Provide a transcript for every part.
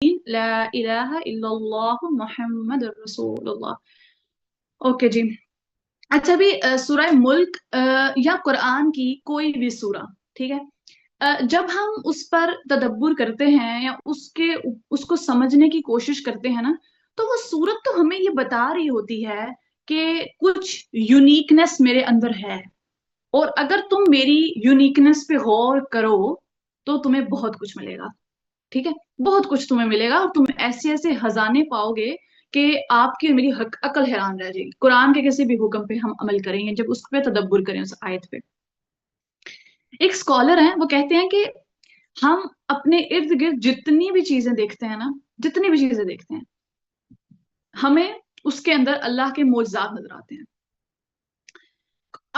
لا الہ الا اللہ محمد رسول اللہ۔ اوکے جی، اچھا بھی سورہ ملک یا قرآن کی کوئی بھی سورہ، ٹھیک ہے، جب ہم اس پر تدبر کرتے ہیں یا اس کو سمجھنے کی کوشش کرتے ہیں نا، تو وہ سورت تو ہمیں یہ بتا رہی ہوتی ہے کہ کچھ یونیکنس میرے اندر ہے، اور اگر تم میری یونیکنس پہ غور کرو تو تمہیں بہت کچھ ملے گا، ٹھیک ہے، بہت کچھ تمہیں ملے گا، اور تم ایسے ایسے خزانے پاؤ گے کہ آپ کی میری عقل حیران رہ جائے گی۔ قرآن کے کسی بھی حکم پہ ہم عمل کریں گے جب اس پہ تدبر کریں، اس آیت پہ۔ ایک اسکالر ہیں، وہ کہتے ہیں کہ ہم اپنے ارد گرد جتنی بھی چیزیں دیکھتے ہیں نا، جتنی بھی چیزیں دیکھتے ہیں، ہمیں اس کے اندر اللہ کے معجزات نظر آتے ہیں۔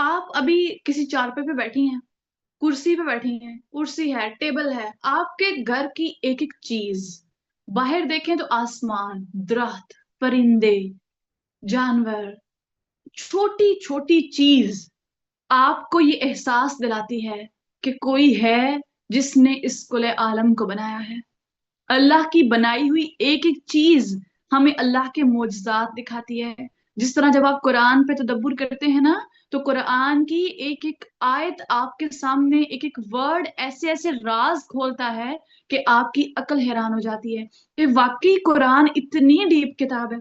آپ ابھی کسی چارپے پہ بیٹھی ہیں، کرسی پہ بیٹھی ہیں، کرسی ہے، ٹیبل ہے، آپ کے گھر کی ایک ایک چیز، باہر دیکھیں تو آسمان، درخت، پرندے، جانور، چھوٹی چھوٹی چیز آپ کو یہ احساس دلاتی ہے کہ کوئی ہے جس نے اس کل عالم کو بنایا ہے۔ اللہ کی بنائی ہوئی ایک ایک چیز ہمیں اللہ کے معجزات دکھاتی ہے۔ جس طرح جب آپ قرآن پہ تدبر کرتے ہیں نا، تو قرآن کی ایک ایک آیت آپ کے سامنے، ایک ایک ورڈ ایسے ایسے راز کھولتا ہے کہ آپ کی عقل حیران ہو جاتی ہے کہ واقعی قرآن اتنی ڈیپ کتاب ہے،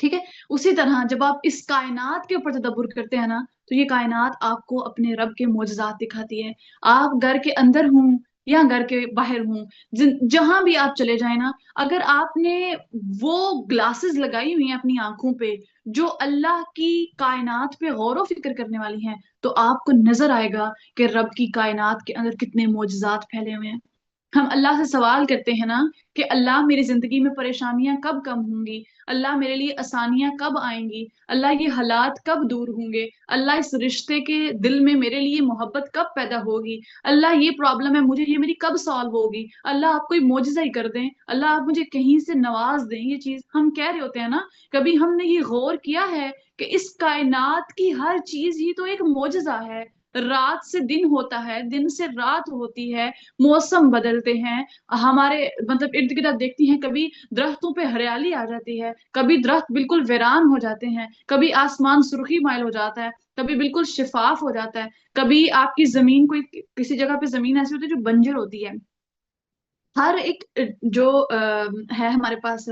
ٹھیک ہے۔ اسی طرح جب آپ اس کائنات کے اوپر تدبر کرتے ہیں نا، تو یہ کائنات آپ کو اپنے رب کے معجزات دکھاتی ہے۔ آپ گھر کے اندر ہوں یا گھر کے باہر ہوں، جہاں بھی آپ چلے جائیں نا، اگر آپ نے وہ گلاسز لگائی ہوئی ہیں اپنی آنکھوں پہ جو اللہ کی کائنات پہ غور و فکر کرنے والی ہیں، تو آپ کو نظر آئے گا کہ رب کی کائنات کے اندر کتنے معجزات پھیلے ہوئے ہیں۔ ہم اللہ سے سوال کرتے ہیں نا کہ اللہ میری زندگی میں پریشانیاں کب کم ہوں گی، اللہ میرے لیے آسانیاں کب آئیں گی، اللہ یہ حالات کب دور ہوں گے، اللہ اس رشتے کے دل میں میرے لیے محبت کب پیدا ہوگی، اللہ یہ پرابلم ہے مجھے یہ میری کب سالو ہوگی، اللہ آپ کوئی معجزہ ہی کر دیں، اللہ آپ مجھے کہیں سے نواز دیں۔ یہ چیز ہم کہہ رہے ہوتے ہیں نا، کبھی ہم نے یہ غور کیا ہے کہ اس کائنات کی ہر چیز ہی تو ایک معجزہ ہے۔ رات سے دن ہوتا ہے، دن سے رات ہوتی ہے، موسم بدلتے ہیں، ہمارے مطلب ارد گرد آپ دیکھتی ہیں، کبھی درختوں پہ ہریالی آ جاتی ہے، کبھی درخت بالکل ویران ہو جاتے ہیں، کبھی آسمان سرخی مائل ہو جاتا ہے، کبھی بالکل شفاف ہو جاتا ہے، کبھی آپ کی زمین کوئی کسی جگہ پہ زمین ایسی ہوتی ہے جو بنجر ہوتی ہے۔ ہر ایک جو ہے ہمارے پاس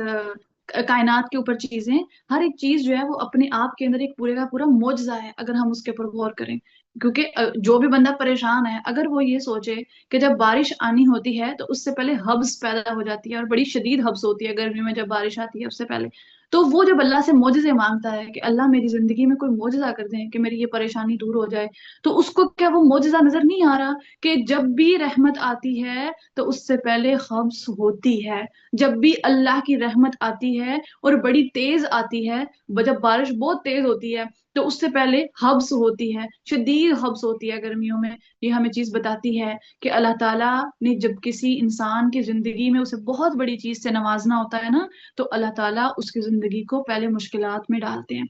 کائنات کے اوپر چیزیں، ہر ایک چیز جو ہے وہ اپنے آپ کے اندر ایک پورے کا پورا معجزہ ہے اگر ہم اس کے اوپر غور کریں۔ کیونکہ جو بھی بندہ پریشان ہے، اگر وہ یہ سوچے کہ جب بارش آنی ہوتی ہے تو اس سے پہلے ہبس پیدا ہو جاتی ہے، اور بڑی شدید ہبس ہوتی ہے گرمی میں جب بارش آتی ہے اس سے پہلے، تو وہ جب اللہ سے معجزے مانگتا ہے کہ اللہ میری زندگی میں کوئی معجزہ کر دیں کہ میری یہ پریشانی دور ہو جائے، تو اس کو کیا وہ معجزہ نظر نہیں آ رہا کہ جب بھی رحمت آتی ہے تو اس سے پہلے خبس ہوتی ہے، جب بھی اللہ کی رحمت آتی ہے اور بڑی تیز آتی ہے، جب بارش بہت تیز ہوتی ہے تو اس سے پہلے حبس ہوتی ہے، شدید حبس ہوتی ہے گرمیوں میں۔ یہ ہمیں چیز بتاتی ہے کہ اللہ تعالیٰ نے جب کسی انسان کی زندگی میں اسے بہت بڑی چیز سے نوازنا ہوتا ہے نا، تو اللہ تعالیٰ اس کی زندگی کو پہلے مشکلات میں ڈالتے ہیں،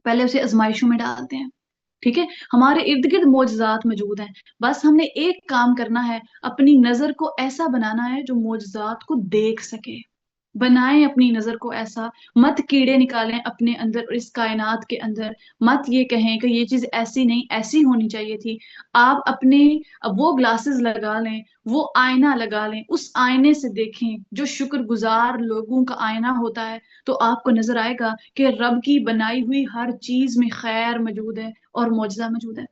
پہلے اسے آزمائشوں میں ڈالتے ہیں، ٹھیک ہے۔ ہمارے ارد گرد معجزات موجود ہیں، بس ہم نے ایک کام کرنا ہے، اپنی نظر کو ایسا بنانا ہے جو معجزات کو دیکھ سکے۔ بنائیں اپنی نظر کو ایسا، مت کیڑے نکالیں اپنے اندر اور اس کائنات کے اندر، مت یہ کہیں کہ یہ چیز ایسی نہیں ایسی ہونی چاہیے تھی۔ آپ اپنے وہ گلاسز لگا لیں، وہ آئینہ لگا لیں، اس آئینے سے دیکھیں جو شکر گزار لوگوں کا آئینہ ہوتا ہے، تو آپ کو نظر آئے گا کہ رب کی بنائی ہوئی ہر چیز میں خیر موجود ہے اور معجزہ موجود ہے،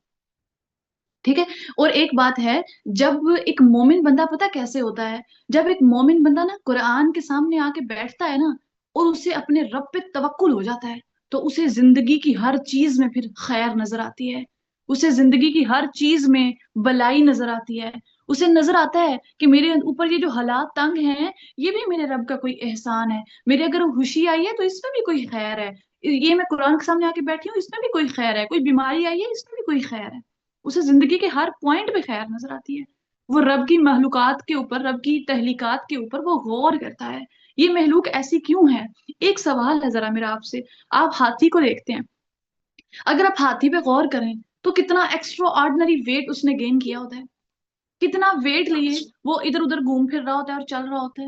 ٹھیک ہے۔ اور ایک بات ہے، جب ایک مومن بندہ پتہ کیسے ہوتا ہے، جب ایک مومن بندہ نا قرآن کے سامنے آ کے بیٹھتا ہے نا اور اسے اپنے رب پہ توکل ہو جاتا ہے، تو اسے زندگی کی ہر چیز میں پھر خیر نظر آتی ہے، اسے زندگی کی ہر چیز میں بلائی نظر آتی ہے، اسے نظر آتا ہے کہ میرے اوپر یہ جو حالات تنگ ہیں یہ بھی میرے رب کا کوئی احسان ہے، میرے اگر خوشی آئی ہے تو اس میں بھی کوئی خیر ہے، یہ میں قرآن کے سامنے آ کے بیٹھی ہوں اس میں بھی کوئی خیر ہے، کوئی بیماری آئی ہے اس میں بھی کوئی خیر ہے، اسے زندگی کے ہر پوائنٹ پہ خیر نظر آتی ہے۔ وہ رب کی مخلوقات کے اوپر، رب کی تخلیقات کے اوپر وہ غور کرتا ہے، یہ مخلوق ایسی کیوں ہے۔ ایک سوال ہے ذرا میرا آپ سے، آپ ہاتھی کو دیکھتے ہیں، اگر آپ ہاتھی پہ غور کریں تو کتنا ایکسٹرا آرڈنری ویٹ اس نے گین کیا ہوتا ہے، کتنا ویٹ لیے وہ ادھر ادھر گھوم پھر رہا ہوتا ہے اور چل رہا ہوتا ہے،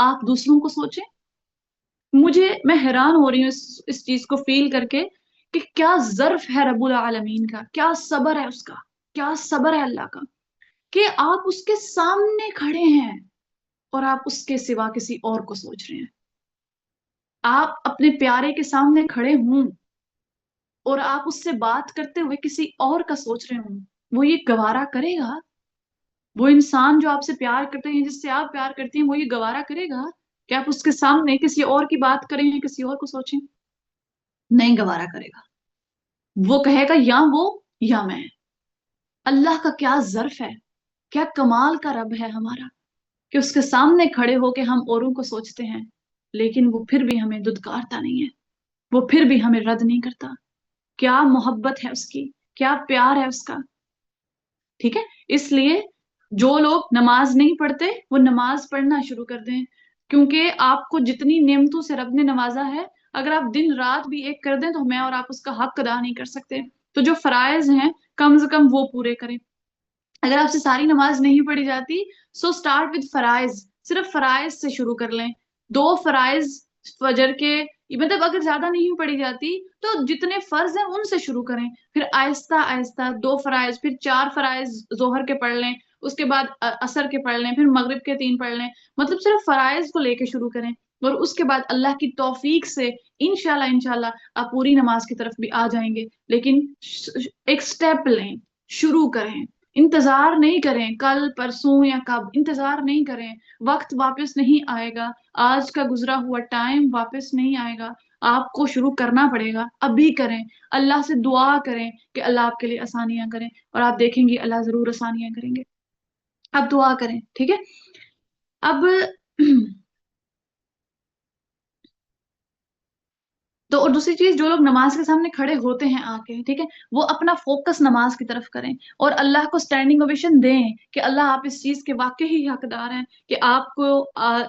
آپ دوسروں کو سوچیں. میں حیران ہو رہی ہوں اس چیز کو فیل کر کے کہ کیا ظرف ہے رب العالمین کا، کیا صبر ہے اس کا، کیا صبر ہے اللہ کا، کہ آپ اس کے سامنے کھڑے ہیں اور آپ اس کے سوا کسی اور کو سوچ رہے ہیں. آپ اپنے پیارے کے سامنے کھڑے ہوں اور آپ اس سے بات کرتے ہوئے کسی اور کا سوچ رہے ہوں، وہ یہ گوارا کرے گا؟ وہ انسان جو آپ سے پیار کرتے ہیں، جس سے آپ پیار کرتی ہیں، وہ یہ گوارا کرے گا کہ آپ اس کے سامنے کسی اور کی بات کریں یا کسی اور کو سوچیں؟ نہیں گوارا کرے گا. وہ کہے گا یا وہ یا میں. اللہ کا کیا ظرف ہے، کیا کمال کا رب ہے ہمارا، کہ اس کے سامنے کھڑے ہو کے ہم اوروں کو سوچتے ہیں لیکن وہ پھر بھی ہمیں دھتکارتا نہیں ہے، وہ پھر بھی ہمیں رد نہیں کرتا. کیا محبت ہے اس کی، کیا پیار ہے اس کا. ٹھیک ہے، اس لیے جو لوگ نماز نہیں پڑھتے وہ نماز پڑھنا شروع کر دیں، کیونکہ آپ کو جتنی نعمتوں سے رب نے نوازا ہے، اگر آپ دن رات بھی ایک کر دیں تو میں اور آپ اس کا حق ادا نہیں کر سکتے. تو جو فرائض ہیں کم سے کم وہ پورے کریں. اگر آپ سے ساری نماز نہیں پڑھی جاتی، سو اسٹارٹ وتھ فرائض، صرف فرائض سے شروع کر لیں. 2 فرائض فجر کے، مطلب اگر زیادہ نہیں پڑھی جاتی تو جتنے فرض ہیں ان سے شروع کریں، پھر آہستہ آہستہ 2 فرائض، پھر 4 فرائض ظہر کے پڑھ لیں، اس کے بعد عصر کے پڑھ لیں، پھر مغرب کے 3 پڑھ لیں. مطلب صرف فرائض کو لے کے شروع کریں، اور اس کے بعد اللہ کی توفیق سے انشاءاللہ آپ پوری نماز کی طرف بھی آ جائیں گے. لیکن ایک سٹیپ لیں، شروع کریں. انتظار نہیں کریں کل پرسوں یا کب، انتظار نہیں کریں. وقت واپس نہیں آئے گا، آج کا گزرا ہوا ٹائم واپس نہیں آئے گا. آپ کو شروع کرنا پڑے گا، ابھی کریں. اللہ سے دعا کریں کہ اللہ آپ کے لیے آسانیاں کریں، اور آپ دیکھیں گے اللہ ضرور آسانیاں کریں گے. اب دعا کریں، ٹھیک ہے. اب تو اور دوسری چیز، جو لوگ نماز کے سامنے کھڑے ہوتے ہیں آ کے، ٹھیک ہے، وہ اپنا فوکس نماز کی طرف کریں اور اللہ کو اسٹینڈنگ اویشن دیں کہ اللہ آپ اس چیز کے واقعی ہی حقدار ہیں کہ آپ کو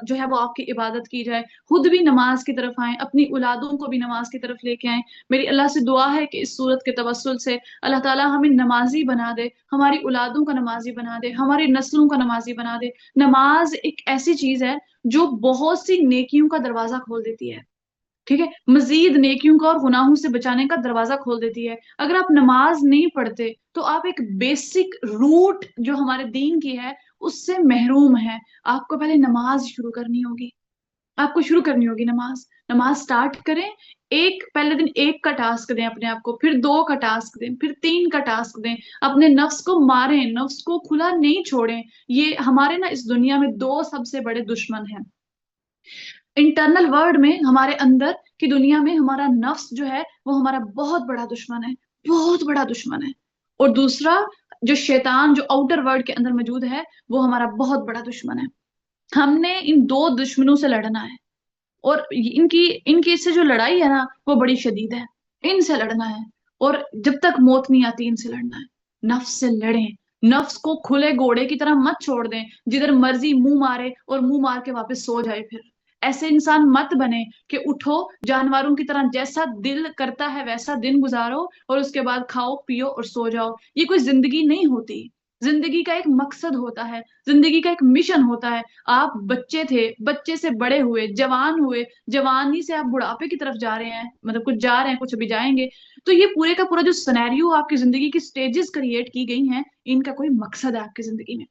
جو ہے وہ آپ کی عبادت کی جائے. خود بھی نماز کی طرف آئیں، اپنی اولادوں کو بھی نماز کی طرف لے کے آئیں. میری اللہ سے دعا ہے کہ اس صورت کے توسل سے اللہ تعالیٰ ہمیں نمازی بنا دے، ہماری اولادوں کا نمازی بنا دے، ہماری نسلوں کا نمازی بنا دے. نماز ایک ایسی چیز ہے جو بہت سی نیکیوں کا دروازہ کھول دیتی ہے، ٹھیک ہے، مزید نیکیوں کا اور گناہوں سے بچانے کا دروازہ کھول دیتی ہے. اگر آپ نماز نہیں پڑھتے تو آپ ایک بیسک روٹ جو ہمارے دین کی ہے اس سے محروم ہے. آپ کو پہلے نماز شروع کرنی ہوگی، آپ کو شروع کرنی ہوگی نماز سٹارٹ کریں. پہلے دن 1 کا ٹاسک دیں اپنے آپ کو، پھر 2 کا ٹاسک دیں، پھر 3 کا ٹاسک دیں. اپنے نفس کو ماریں، نفس کو کھلا نہیں چھوڑیں. یہ ہمارے نا اس دنیا میں 2 سب سے بڑے دشمن ہیں. انٹرنل ورلڈ میں، ہمارے اندر کی دنیا میں ہمارا نفس جو ہے وہ ہمارا بہت بڑا دشمن ہے، بہت بڑا دشمن ہے. اور دوسرا جو شیطان جو آؤٹر ورلڈ کے اندر موجود ہے وہ ہمارا بہت بڑا دشمن ہے. ہم نے ان 2 دشمنوں سے لڑنا ہے، اور ان کی سے جو لڑائی ہے نا وہ بڑی شدید ہے. ان سے لڑنا ہے، اور جب تک موت نہیں آتی ان سے لڑنا ہے. نفس سے لڑیں، نفس کو کھلے گھوڑے کی طرح مت چھوڑ دیں جدھر مرضی منہ مارے اور منہ مار کے واپس سو جائے. پھر ایسے انسان مت بنے کہ اٹھو جانوروں کی طرح جیسا دل کرتا ہے ویسا دن گزارو اور اس کے بعد کھاؤ پیو اور سو جاؤ. یہ کوئی زندگی نہیں ہوتی. زندگی کا ایک مقصد ہوتا ہے، زندگی کا ایک مشن ہوتا ہے. آپ بچے تھے، بچے سے بڑے ہوئے، جوان ہوئے، جوانی سے آپ بڑھاپے کی طرف جا رہے ہیں، مطلب کچھ جا رہے ہیں، کچھ ابھی جائیں گے. تو یہ پورے کا پورا جو سنیریو آپ کی زندگی کی سٹیجز کریٹ کی گئی ہیں، ان کا کوئی مقصد ہے آپ کی زندگی میں.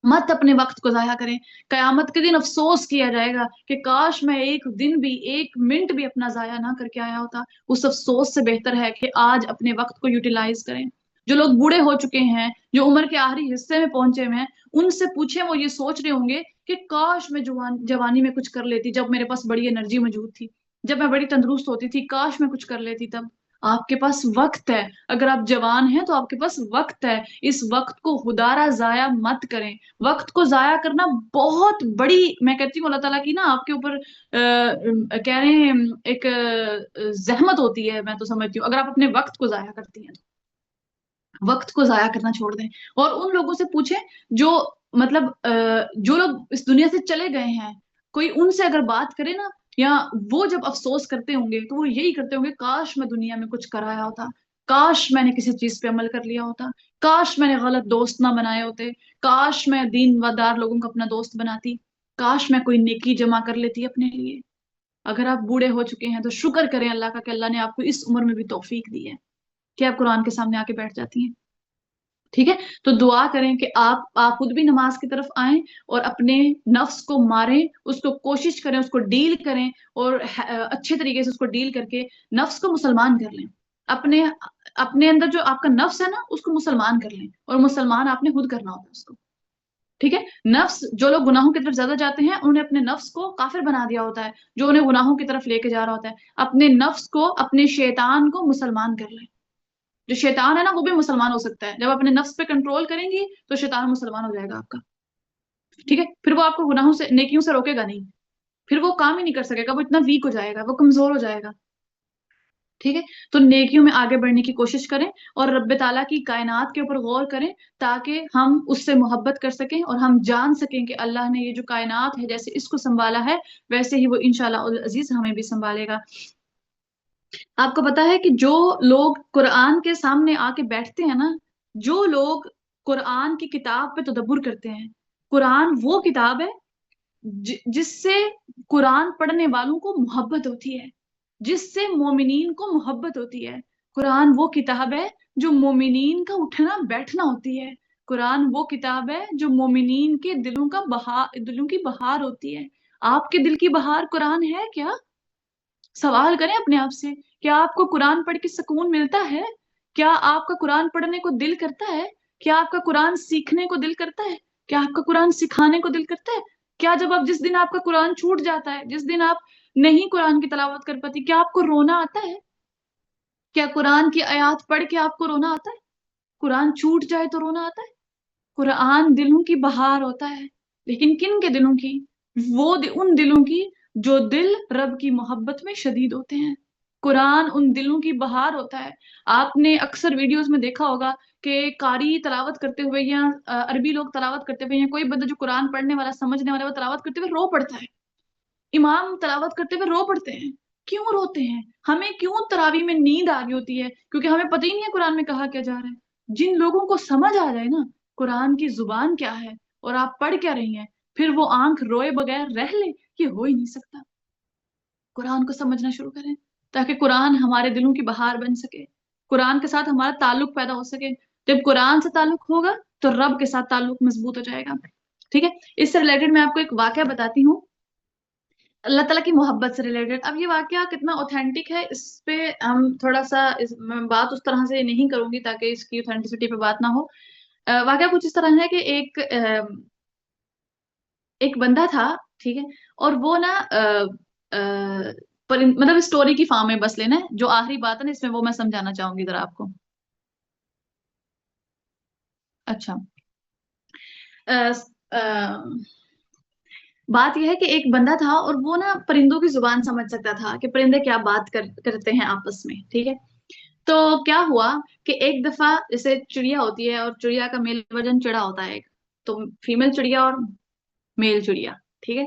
مت اپنے وقت کو ضائع کریں. قیامت کے دن افسوس کیا جائے گا کہ کاش میں ایک دن بھی، 1 منٹ بھی اپنا ضائع نہ کر کے آیا ہوتا. اس افسوس سے بہتر ہے کہ آج اپنے وقت کو یوٹیلائز کریں. جو لوگ بوڑھے ہو چکے ہیں، جو عمر کے آخری حصے میں پہنچے ہوئے ہیں، ان سے پوچھیں، وہ یہ سوچ رہے ہوں گے کہ کاش میں جوانی میں کچھ کر لیتی، جب میرے پاس بڑی انرجی موجود تھی، جب میں بڑی تندرست ہوتی تھی، کاش میں کچھ کر لیتی تب. آپ کے پاس وقت ہے، اگر آپ جوان ہیں تو آپ کے پاس وقت ہے. اس وقت کو خدارا ضائع مت کریں. وقت کو ضائع کرنا بہت بڑی، میں کہتی ہوں اللہ تعالیٰ کی نا آپ کے اوپر کہہ رہے ہیں ایک زحمت ہوتی ہے. میں تو سمجھتی ہوں اگر آپ اپنے وقت کو ضائع کرتی ہیں تو وقت کو ضائع کرنا چھوڑ دیں. اور ان لوگوں سے پوچھیں جو مطلب جو لوگ اس دنیا سے چلے گئے ہیں، کوئی ان سے اگر بات کرے نا، یا وہ جب افسوس کرتے ہوں گے تو وہ یہی کرتے ہوں گے، کاش میں دنیا میں کچھ کرایا ہوتا، کاش میں نے کسی چیز پہ عمل کر لیا ہوتا، کاش میں نے غلط دوست نہ بنائے ہوتے، کاش میں دین و دار لوگوں کو اپنا دوست بناتی. کاش میں کوئی نیکی جمع کر لیتی اپنے لیے. اگر آپ بوڑھے ہو چکے ہیں تو شکر کریں اللہ کا کہ اللہ نے آپ کو اس عمر میں بھی توفیق دی ہے کہ آپ قرآن کے سامنے آ کے بیٹھ جاتی ہیں. ٹھیک ہے، تو دعا کریں کہ آپ خود بھی نماز کی طرف آئیں اور اپنے نفس کو ماریں، اس کو کوشش کریں، اس کو ڈیل کریں، اور اچھے طریقے سے اس کو ڈیل کر کے نفس کو مسلمان کر لیں. اپنے اپنے اندر جو آپ کا نفس ہے نا اس کو مسلمان کر لیں، اور مسلمان آپ نے خود کرنا ہوتا ہے اس کو. ٹھیک ہے، نفس جو لوگ گناہوں کی طرف زیادہ جاتے ہیں انہوں نے اپنے نفس کو کافر بنا دیا ہوتا ہے، جو انہیں گناہوں کی طرف لے کے جا رہا ہوتا ہے. اپنے نفس کو، اپنے شیطان کو مسلمان کر لیں. جو شیطان ہے نا وہ بھی مسلمان ہو سکتا ہے. جب اپنے نفس پہ کنٹرول کریں گی تو شیطان مسلمان ہو جائے گا آپ کا. ٹھیک ہے، پھر وہ آپ کو گناہوں سے، نیکیوں سے روکے گا نہیں، پھر وہ کام ہی نہیں کر سکے گا، وہ اتنا ویک ہو جائے گا، وہ کمزور ہو جائے گا. ٹھیک ہے، تو نیکیوں میں آگے بڑھنے کی کوشش کریں اور رب تعالیٰ کی کائنات کے اوپر غور کریں تاکہ ہم اس سے محبت کر سکیں اور ہم جان سکیں کہ اللہ نے یہ جو کائنات ہے جیسے اس کو سنبھالا ہے ویسے ہی وہ انشاءاللہ العزیز ہمیں بھی سنبھالے گا. آپ کو پتا ہے کہ جو لوگ قرآن کے سامنے آ کے بیٹھتے ہیں نا، جو لوگ قرآن کی کتاب پہ تدبر کرتے ہیں، قرآن وہ کتاب ہے جس سے قرآن پڑھنے والوں کو محبت ہوتی ہے، جس سے مومنین کو محبت ہوتی ہے. قرآن وہ کتاب ہے جو مومنین کا اٹھنا بیٹھنا ہوتی ہے. قرآن وہ کتاب ہے جو مومنین کے دلوں کی بہار ہوتی ہے. آپ کے دل کی بہار قرآن ہے کیا؟ سوال کریں اپنے آپ سے، کیا آپ کو قرآن پڑھ کے سکون ملتا ہے؟ کیا آپ کا قرآن پڑھنے کو دل کرتا ہے؟ کیا آپ کا قرآن سیکھنے کو دل کرتا ہے؟ کیا آپ کا قرآن سکھانے کو دل کرتا ہے؟ کیا جس دن آپ کا قرآن چھوٹ جاتا ہے، جس دن آپ نہیں قرآن کی تلاوت کر پاتی، کیا آپ کو رونا آتا ہے؟ کیا قرآن کی آیات پڑھ کے آپ کو رونا آتا ہے؟ قرآن چھوٹ جائے تو رونا آتا ہے؟ قرآن دلوں کی بہار ہوتا ہے، لیکن کن کے دلوں کی؟ ان دلوں کی جو دل رب کی محبت میں شدید ہوتے ہیں. قرآن ان دلوں کی بہار ہوتا ہے. آپ نے اکثر ویڈیوز میں دیکھا ہوگا کہ قاری تلاوت کرتے ہوئے یا عربی لوگ تلاوت کرتے ہوئے یا کوئی بندہ جو قرآن پڑھنے والا سمجھنے والا وہ تلاوت کرتے ہوئے رو پڑتا ہے. امام تلاوت کرتے ہوئے رو پڑتے ہیں. کیوں روتے ہیں؟ ہمیں کیوں تراویح میں نیند آ گئی ہوتی ہے؟ کیونکہ ہمیں پتہ ہی نہیں ہے قرآن میں کہا کیا جا رہا ہے. جن لوگوں کو سمجھ آ جائے نا قرآن کی زبان کیا ہے اور آپ پڑھ کیا رہی ہیں، پھر وہ آنکھ روئے بغیر رہ لے، یہ ہو ہی نہیں سکتا. قرآن کو سمجھنا شروع کریں تاکہ قرآن ہمارے دلوں کی بہار بن سکے، قرآن کے ساتھ ہمارا تعلق پیدا ہو سکے. جب قرآن سے تعلق ہوگا تو رب کے ساتھ تعلق مضبوط ہو جائے گا. ٹھیک ہے، اس سے ریلیٹڈ میں آپ کو ایک واقعہ بتاتی ہوں، اللہ تعالیٰ کی محبت سے ریلیٹڈ. اب یہ واقعہ کتنا اوتھینٹک ہے اس پہ ہم تھوڑا سا میں بات اس طرح سے نہیں کروں گی تاکہ اس کی اوتھینٹسٹی پہ بات نہ ہو. واقعہ کچھ اس طرح ہے کہ ایک بندہ تھا، ٹھیک ہے، اور وہ نا مطلب اسٹوری کی فارم میں بس لینا ہے، جو آخری بات ہے نا اس میں وہ میں سمجھانا چاہوں گی ذرا آپ کو. اچھا، بات یہ ہے کہ ایک بندہ تھا اور وہ نا پرندوں کی زبان سمجھ سکتا تھا کہ پرندے کیا بات کرتے ہیں آپس میں. ٹھیک ہے، تو کیا ہوا کہ ایک دفعہ جیسے چڑیا ہوتی ہے اور چڑیا کا میل ورژن چڑا ہوتا ہے، تو فیمل چڑیا اور میل چڑیا. ٹھیک ہے،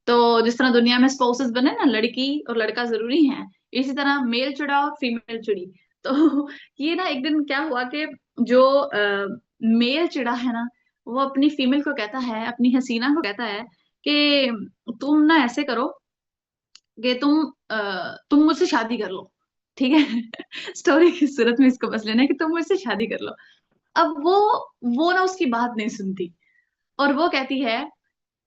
تو جس طرح دنیا میں سپاؤسز بنے نا، لڑکی اور لڑکا ضروری ہیں، اسی طرح میل چڑا اور فیمل چڑی. تو یہ نا ایک دن کیا ہوا کہ جو میل چڑا ہے نا وہ اپنی فیمل کو کہتا ہے، اپنی حسینہ کو کہتا ہے کہ تم نا ایسے کرو کہ تم مجھ سے شادی کر لو. ٹھیک ہے، اسٹوری کی صورت میں اس کو بس لینا ہے کہ تم مجھ سے شادی کر لو. اب وہ نا اس کی بات نہیں سنتی اور وہ کہتی ہے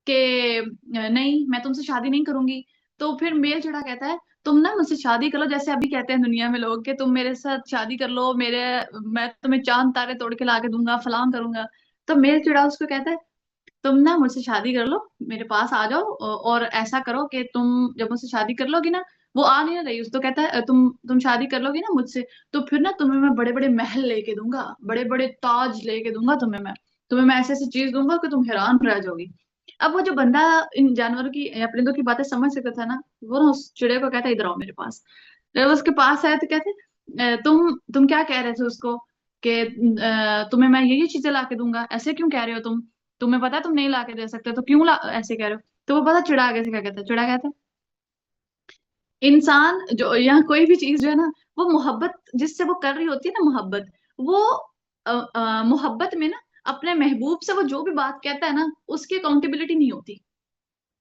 کہ نہیں میں تم سے شادی نہیں کروں گی. تو پھر میل چڑا کہتا ہے تم نا مجھ سے شادی کر لو، جیسے ابھی کہتے ہیں دنیا میں لوگ کہ تم میرے ساتھ شادی کر لو، میں تمہیں چاند تارے توڑ کے لا کے دوں گا، فلاں کروں گا. تو میل چڑا اس کو کہتا ہے تم نا مجھ سے شادی کر لو، میرے پاس آ جاؤ اور ایسا کرو کہ تم جب مجھ سے شادی کر لو گی نا، وہ آ نہیں رہی، اس تو کہتا ہے تم شادی کر لو گی نا مجھ سے تو پھر نا تمہیں میں بڑے بڑے محل لے کے دوں گا، بڑے بڑے تاج لے کے دوں گا تمہیں میں ایسی ایسی چیز دوں گا کہ تم حیران رہ جاؤ گی. اب وہ جو بندہ ان جانوروں کی یا پرندوں کی باتیں سمجھ سکتا تھا نا، وہ نا اس چڑے کو کہتا ہے ادھر آؤ میرے پاس. جب اس کے پاس آیا تو کہتے تم کیا کہہ رہے تھے اس کو کہ تمہیں میں یہ چیزیں لا کے دوں گا، ایسے کیوں کہہ رہے ہو تمہیں پتا ہے تم نہیں لا کے دے سکتے تو کیوں ایسے کہہ رہے ہو. تو وہ پتا چڑا آگے سے کیا کہتا ہے، چڑا کہتا ہے انسان جو یا کوئی بھی چیز جو ہے نا وہ محبت جس سے وہ کر رہی ہوتی ہے نا، محبت وہ محبت میں نا اپنے محبوب سے وہ جو بھی بات کہتا ہے نا اس کی اکاؤنٹیبلٹی نہیں ہوتی.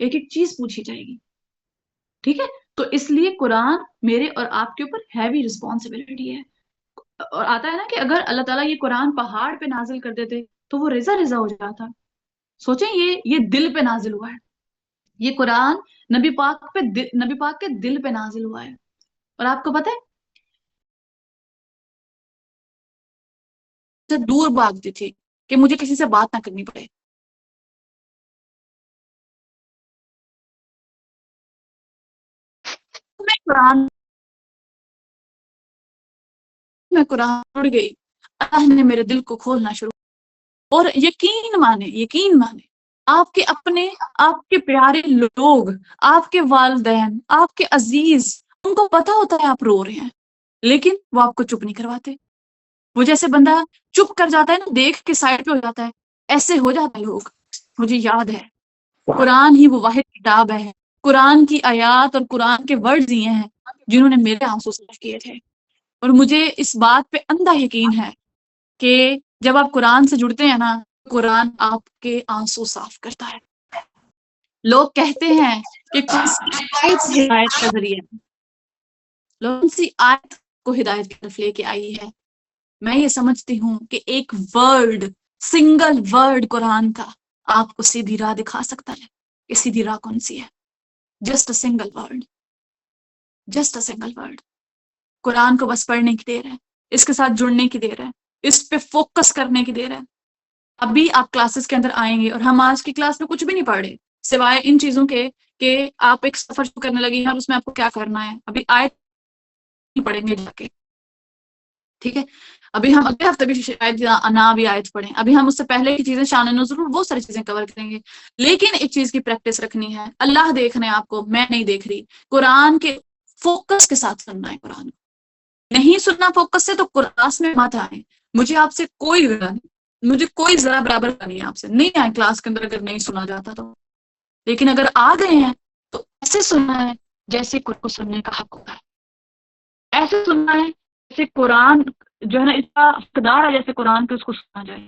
ایک ایک چیز پوچھی جائے گی. ٹھیک ہے, تو اس لیے قرآن میرے اور آپ کے اوپر ہیوی رسپانسبلٹی ہے. اور آتا ہے نا کہ اگر اللہ تعالیٰ یہ قرآن پہاڑ پہ نازل کر دیتے تو وہ رضا رضا ہو جاتا. سوچیں, یہ دل پہ نازل ہوا ہے. یہ قرآن نبی پاک کے دل پہ نازل ہوا ہے. اور آپ کو پتہ ہے دور بھاگتی تھی کہ مجھے کسی سے بات نہ کرنی پڑے. قرآن میں قرآن اڑ گئی, اللہ نے میرے دل کو کھولنا شروع. اور یقین مانے آپ کے اپنے, آپ کے پیارے لوگ, آپ کے والدین, آپ کے عزیز, ان کو پتا ہوتا ہے آپ رو رہے ہیں, لیکن وہ آپ کو چپ نہیں کرواتے. وہ جیسے بندہ چپ کر جاتا ہے نا, دیکھ کے سائڈ پہ ہو جاتا ہے, ایسے ہو جاتے ہیں لوگ. مجھے یاد ہے قرآن ہی وہ واحد کتاب ہے, قرآن کی آیات اور قرآن کے ورڈز یہ ہیں جنہوں نے میرے آنسو صاف کیے تھے. اور مجھے اس بات پہ اندھا یقین ہے کہ جب آپ قرآن سے جڑتے ہیں نا, قرآن آپ کے آنسو صاف کرتا ہے. لوگ کہتے ہیں کہ کون سی آیت ہدایت کا ذریعہ ہے, کون سی آیت کو ہدایت کی طرف لے کے آئی ہے. میں یہ سمجھتی ہوں کہ ایک سنگل ورڈ قرآن کا آپ کو سیدھی راہ دکھا سکتا ہے. کہ سیدھی راہ کون سی ہے؟ Just a single word, just a single word. قرآن کو بس پڑھنے کی دیر ہے, اس کے ساتھ جڑنے کی دیر ہے, اس پہ فوکس کرنے کی دیر ہے. ابھی آپ کلاسز کے اندر آئیں گے اور ہم آج کی کلاس میں کچھ بھی نہیں پڑھ رہے سوائے ان چیزوں کے کہ آپ ایک سفر شروع کرنے لگی ہیں اور اس میں آپ کو کیا کرنا ہے. ابھی آیت نہیں پڑھیں گے جا کے, ٹھیک ہے. ابھی ہم اگلے ہفتے بھی شاید انا بھی آیت پڑھیں. ابھی ہم اس سے پہلے کی چیزیں, شان نزول, وہ ساری چیزیں کور کریں گے. لیکن ایک چیز کی پریکٹس رکھنی ہے, اللہ دیکھ رہے ہیں آپ کو, میں نہیں دیکھ رہی. قرآن کے فوکس کے ساتھ سننا ہے. قرآن نہیں سننا فوکس سے تو کلاس میں مت آئیں. مجھے آپ سے کوئی ذرا نہیں, مجھے کوئی ذرا برابر کا نہیں ہے آپ سے, نہیں آئے کلاس کے اندر اگر نہیں سنا جاتا تو. لیکن اگر آ گئے ہیں تو ایسے سننا ہے جیسے قرآن کو سننے کا حق ہوتا ہے. ایسے سننا ہے جیسے قرآن جو ہے نا اس کا اقتدار ہے, جیسے قرآن کے اس کو سنا جائے.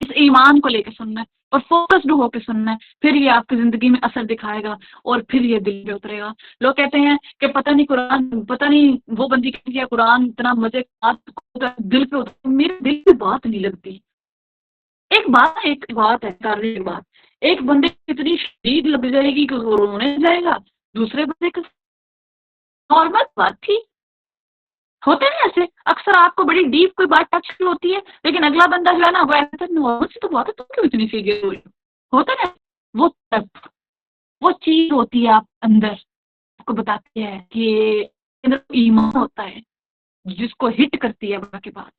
اس ایمان کو لے کے سننا ہے اور فوکسڈ ہو کے سننا ہے. پھر یہ آپ کی زندگی میں اثر دکھائے گا اور پھر یہ دل پہ اترے گا. لوگ کہتے ہیں کہ پتہ نہیں قرآن, پتہ نہیں وہ بندی کہتی ہے قرآن اتنا مزے دل پہ اترے. میرے دل پہ بات نہیں لگتی. ایک بات ہے کر رہی بات, ایک بندے کی اتنی شدید لگ جائے گی کہ وہ رونے جائے گا, دوسرے بندے کا نارمل بات تھی. ہوتے ہیں ایسے اکثر, آپ کو بڑی ڈیپ کوئی بات ٹچ ہوتی ہے لیکن اگلا بندہ جو ہے نا وہ ایسا نارمل سی تو بات ہے, تم کیوں اتنی سیریس ہوئی ہوتا ہے. وہ چیز ہوتی ہے آپ اندر, آپ کو بتاتی ہے کہ اندر ایمان ہوتا ہے جس کو ہٹ کرتی ہے بڑا کی بات.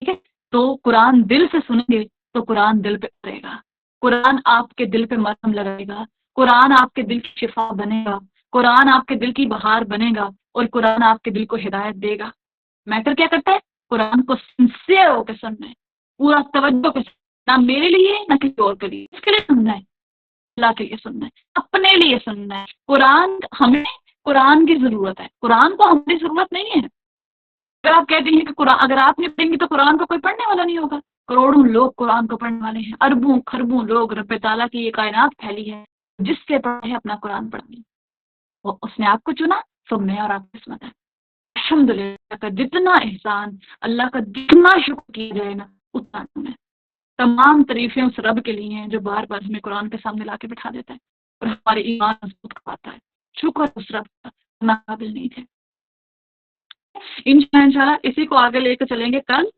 ٹھیک ہے, تو قرآن دل سے سنیں گے تو قرآن دل پہ اترے گا. قرآن آپ کے دل پہ مرہم لگائے گا. قرآن آپ کے دل کی شفا بنے گا. قرآن آپ کے دل کی بہار بنے گا اور قرآن آپ کے دل کو ہدایت دے گا. میٹر کیا کرتا ہے؟ قرآن کو سنسیئر ہو کے سننا ہے, پورا توجہ کے سننا, نہ میرے لیے نہ کسی اور کے لیے. اس کے لیے سننا ہے, اللہ کے لیے سننا ہے, اپنے لیے سننا ہے. ہمیں قرآن کی ضرورت ہے, قرآن کو ہماری ضرورت نہیں ہے. اگر آپ کہتے ہیں کہ قرآن اگر آپ نہیں پڑھیں گے تو قرآن کو کوئی پڑھنے والا نہیں ہوگا. کروڑوں لوگ قرآن کو پڑھنے والے ہیں, اربوں خربوں لوگ, رب تعالیٰ کی یہ کائنات پھیلی ہے جس سے پڑھے اپنا قرآن پڑھنے. اس نے آپ کو چنا, سب میں اور آپ کی قسمت ہے. الحمد للہ کا جتنا احسان, اللہ کا جتنا شکر کیا جائے نا اتنا ہے. تمام تعریفیں اس رب کے لیے ہیں جو بار بار ہمیں قرآن کے سامنے لا کے بٹھا دیتا ہے اور ہمارے ایمان مضبوط کرواتا ہے. شکر اس رب کا, ناقابل نہیں تھے. انشاءاللہ اسی کو آگے لے کے چلیں گے کل.